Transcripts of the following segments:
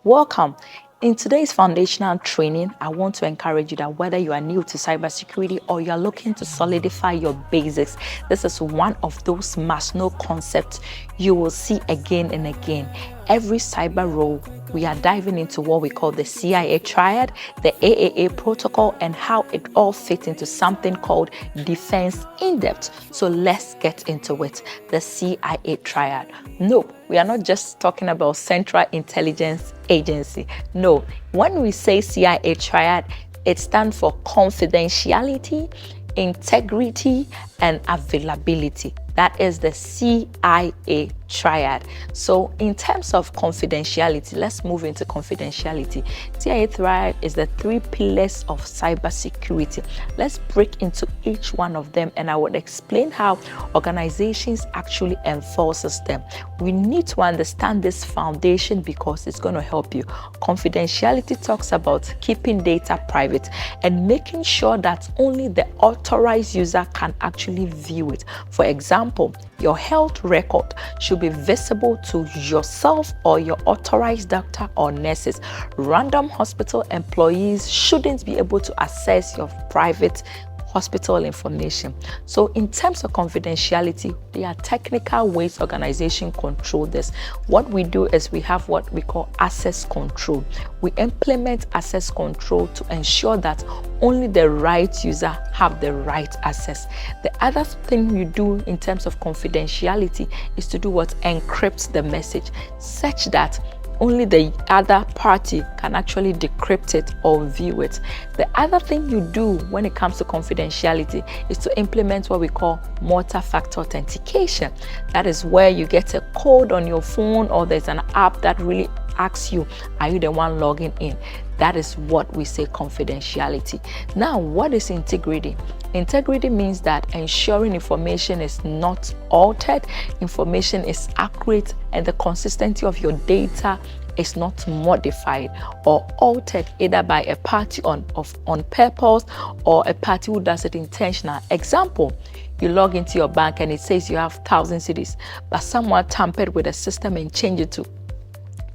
Welcome. In today's foundational training, I want to encourage you that whether you are new to cybersecurity or you are looking to solidify your basics, this is one of those must-know concepts you will see again and again. Every cyber role, we are diving into what we call the CIA Triad, the AAA protocol, and how it all fits into something called defense in depth. So let's get into it. The CIA Triad. No, we are not just talking about Central Intelligence Agency. No, when we say CIA Triad, it stands for confidentiality, integrity, and availability. That is the CIA Triad. So in terms of confidentiality, let's move into confidentiality. CIA Triad is the 3 pillars of cybersecurity. Let's break into each one of them, and I would explain how organizations actually enforces them. We need to understand this foundation because it's going to help you. Confidentiality talks about keeping data private and making sure that only the authorized user can actually view it. For example, your health record should be visible to yourself or your authorized doctor or nurses. Random hospital employees shouldn't be able to access your private hospital information. So in terms of confidentiality, there are technical ways organizations control this. What we do is we have what we call access control. We implement access control to ensure that only the right user have the right access. The other thing you do in terms of confidentiality is to do what? Encrypt the message such that only the other party can actually decrypt it or view it. The other thing you do when it comes to confidentiality is to implement what we call multi-factor authentication. That is where you get a code on your phone or there's an app that really asks you, are you the one logging in? That is what we say confidentiality. Now, what is integrity? Integrity means that ensuring information is not altered, information is accurate, and the consistency of your data is not modified or altered either by a party on purpose or a party who does it intentional. Example, you log into your bank and it says you have 1,000 cedis, but someone tampered with the system and changed it to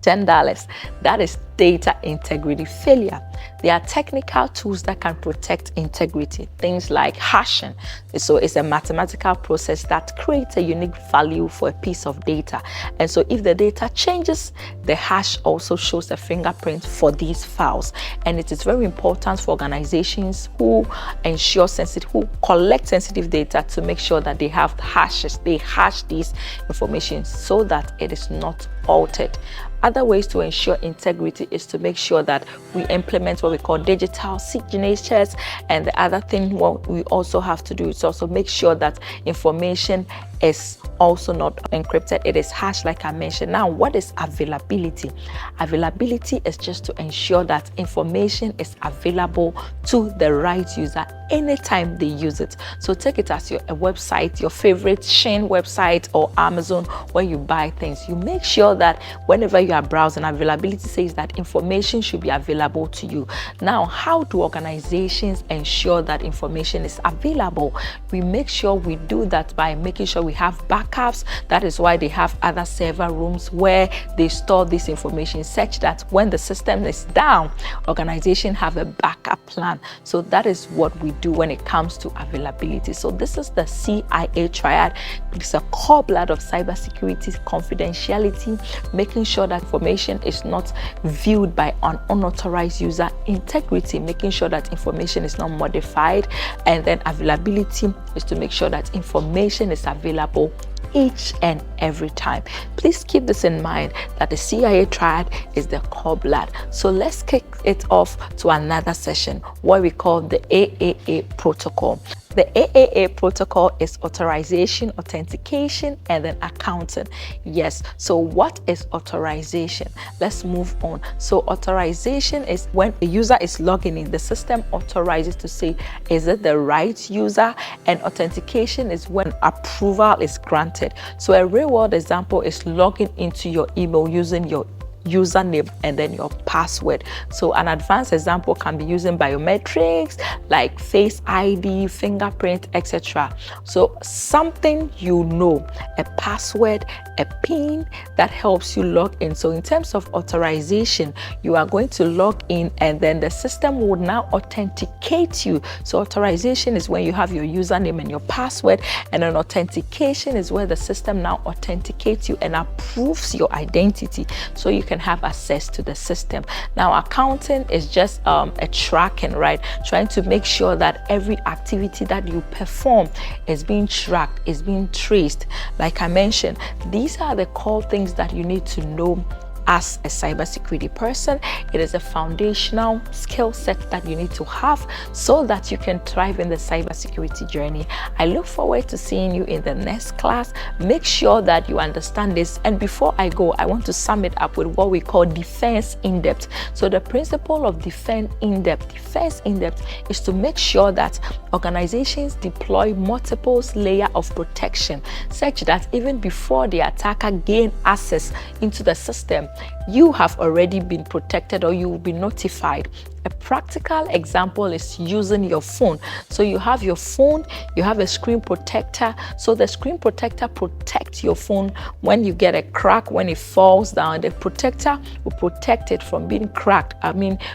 $10. That is data integrity failure. There are technical tools that can protect integrity, things like hashing. So it's a mathematical process that creates a unique value for a piece of data. And so if the data changes, the hash also shows a fingerprint for these files. And it is very important for organizations who who collect sensitive data to make sure that they have hashes. They hash these information so that it is not altered. Other ways to ensure integrity is to make sure that we implement what we call digital signatures. And the other thing what we also have to do is also make sure that information is also not encrypted. It is hashed, like I mentioned. Now, what is availability? Availability is just to ensure that information is available to the right user anytime they use it. So take it as a website, your favorite Shein website or Amazon, where you buy things. You make sure that whenever you are browsing, availability says that information should be available to you. Now, how do organizations ensure that information is available? We make sure we do that by making sure we have backups. That is why they have other server rooms where they store this information such that when the system is down, organizations have a backup plan. So that is what we do when it comes to availability. So this is the CIA Triad. It's a core blood of cybersecurity, confidentiality, making sure that information is not viewed by an unauthorized user, integrity, making sure that information is not modified, and then availability is to make sure that information is available each and every time. Please keep this in mind that the CIA Triad is the core blood. So let's kick it off to another session, what we call the AAA protocol. The AAA protocol is authorization, authentication, and then accounting. Yes, so what is authorization? Let's move on. So authorization is when a user is logging in, the system authorizes to say, is it the right user? And authentication is when approval is granted. So a real world example is logging into your email using your username and then your password. So an advanced example can be using biometrics like Face ID, fingerprint, etc. So something a password, a PIN that helps you log in. So in terms of authorization, you are going to log in and then the system will now authenticate you. So authorization is when you have your username and your password, and an authentication is where the system now authenticates you and approves your identity so you can have access to the system. Now accounting is just a tracking, right? Trying to make sure that every activity that you perform is being tracked, is being traced. Like I mentioned, these are the core things that you need to know as a cybersecurity person. It is a foundational skill set that you need to have so that you can thrive in the cybersecurity journey. I look forward to seeing you in the next class. Make sure that you understand this. And before I go, I want to sum it up with what we call defense in depth. So the principle of defense in depth is to make sure that organizations deploy multiple layers of protection such that even before the attacker gain access into the system, you have already been protected or you will be notified. A practical example is using your phone. So you have your phone, you have a screen protector. So the screen protector protects your phone when you get a crack, when it falls down. The protector will protect it from being cracked.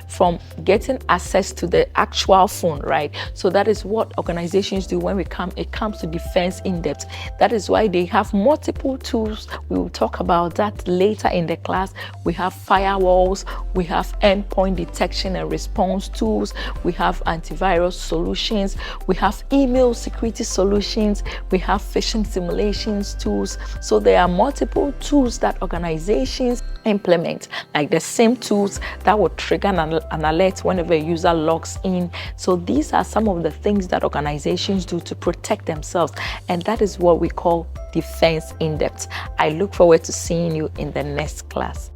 From getting access to the actual phone, right? So that is what organizations do when it comes to defense in depth. That is why they have multiple tools. We will talk about that later in the class. We have firewalls, we have endpoint detection and response tools, we have antivirus solutions, we have email security solutions, we have phishing simulations tools. So there are multiple tools that organizations implement, like the same tools that will trigger an alert whenever a user logs in. So these are some of the things that organizations do to protect themselves, and that is what we call defense in depth. I look forward to seeing you in the next class.